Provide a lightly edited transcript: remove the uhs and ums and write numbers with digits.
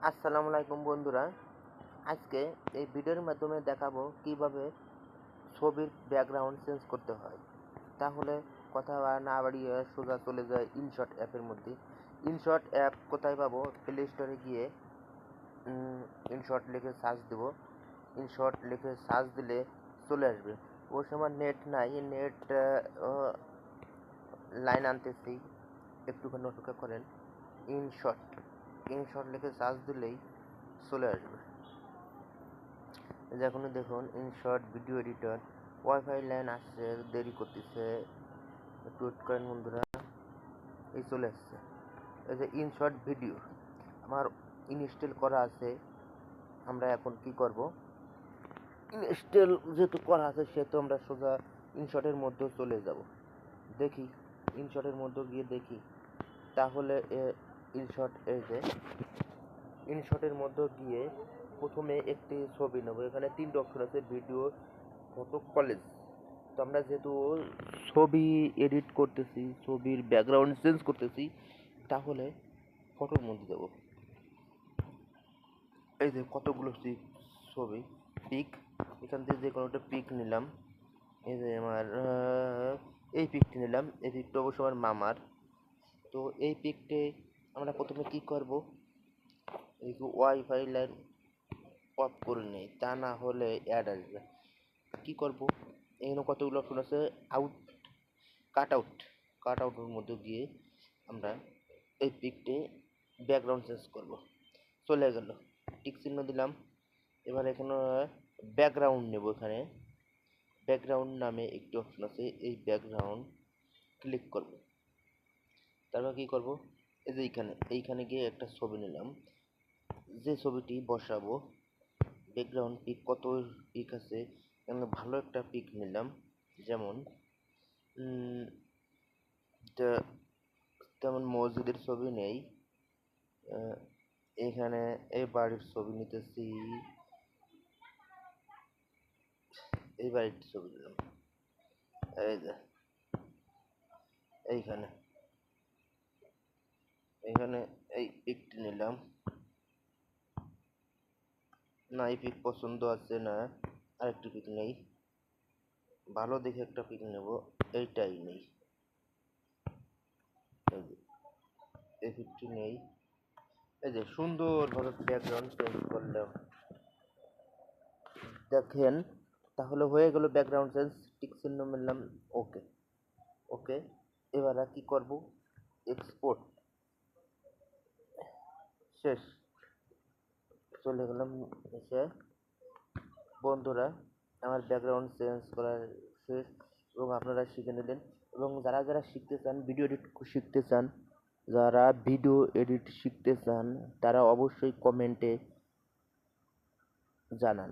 আসসালামু আলাইকুম বন্ধুরা, আজকে এই ভিডিওর মাধ্যমে দেখাবো কিভাবে ছবির ব্যাকগ্রাউন্ড চেঞ্জ করতে হয়। তাহলে কথা না বাড়িয়ে সোজা চলে যায় ইনশট অ্যাপের মধ্যে। ইনশট অ্যাপ কোথায় পাবো? প্লে স্টোরে গিয়ে ইনশট লিখে সার্চ দেব। ইনশট লিখে সার্চ দিলে চলে আসবে। ওই সময় নেট নাই, নেট লাইন আনতেছি, একটুখানি অপেক্ষা করেন। ইনশট ইনশট লিখে সার্চ দিলেই চলে আসবে। এখনই দেখুন InShot video editor, wifi line আসছে, দেরি করতেছে, একটু ওয়েট করেন বন্ধুরা। এই চলে আসছে, এই যে ইনশট ভিডিও আমার ইনস্টল করা আছে। আমরা এখন কি করব? ইনস্টল যেহেতু করা আছে সেহেতু আমরা সোজা ইনশটের মধ্যে চলে যাব। দেখি ইনশটের মধ্যে গিয়ে দেখি। তাহলে ইনশট, এই যে ইনশটের মধ্যে গিয়ে প্রথমে একটি ছবি নেব। এখানে তিনটে অপশন আছে, ভিডিও, ফটো, কলেজ। তো আমরা যেহেতু ছবি এডিট করতেছি, ছবির ব্যাকগ্রাউন্ড চেঞ্জ করতেছি, তাহলে ফটোর মধ্যে দেবো। এই যে কতগুলো ছবি পিক, এখান থেকে যে কোনো একটা পিক নিলাম। এই যে আমার এই পিকটি নিলাম। এই পিকটা অবশ্য আমার মামার। তো এই পিকটে আমরা প্রথমে কি করব? এই ওয়াইফাই লাইন অফ করে নেই, তা না হলে অ্যাড আসবে। কি করব? এখানে কতগুলো অপশন আছে, কাট আউটের মধ্যে গিয়ে আমরা এই পিকটে ব্যাকগ্রাউন্ড চেঞ্জ করব। চলে গেল, টিক চিহ্ন দিলাম। এবার এখানে ব্যাকগ্রাউন্ড নেব। এখানে ব্যাকগ্রাউন্ড নামে একটি অপশন আছে, এই ব্যাকগ্রাউন্ড ক্লিক করব। তারপর কি করব? এই যে এইখানে গিয়ে একটা ছবি নিলাম, যে ছবিটি বসাবো। ব্যাকগ্রাউন্ড পিক, কত পিক আছে, ভালো একটা পিক নিলাম। যেমন তেমন মসজিদের ছবি নেই, এখানে এই বাড়ির ছবি নিতেছি, এই বাড়ির ছবি নিলাম। এই যে এইখানে এই পিকটি নিলাম। না, এই পিক পছন্দ আছে না, আরেকটি পিক নেই। ভালো দেখে একটা পিক নেব, এইটাই নেই। এই পিকটি নেই। এই যে সুন্দরভাবে ব্যাকগ্রাউন্ড চেঞ্জ করলাম, দেখেন। তাহলে হয়ে গেল ব্যাকগ্রাউন্ড চেঞ্জ, টিক চিহ্ন মিললাম, ওকে ওকে। এবার কি করব? এক্সপোর্ট, শেষ। চলে গেলাম এসে। বন্ধুরা, আমার ব্যাকগ্রাউন্ড চেঞ্জ করার শেষ, এবং আপনারা শিখে নিলেন। এবং যারা শিখতে চান, যারা ভিডিও এডিট শিখতে চান, তারা অবশ্যই কমেন্টে জানান,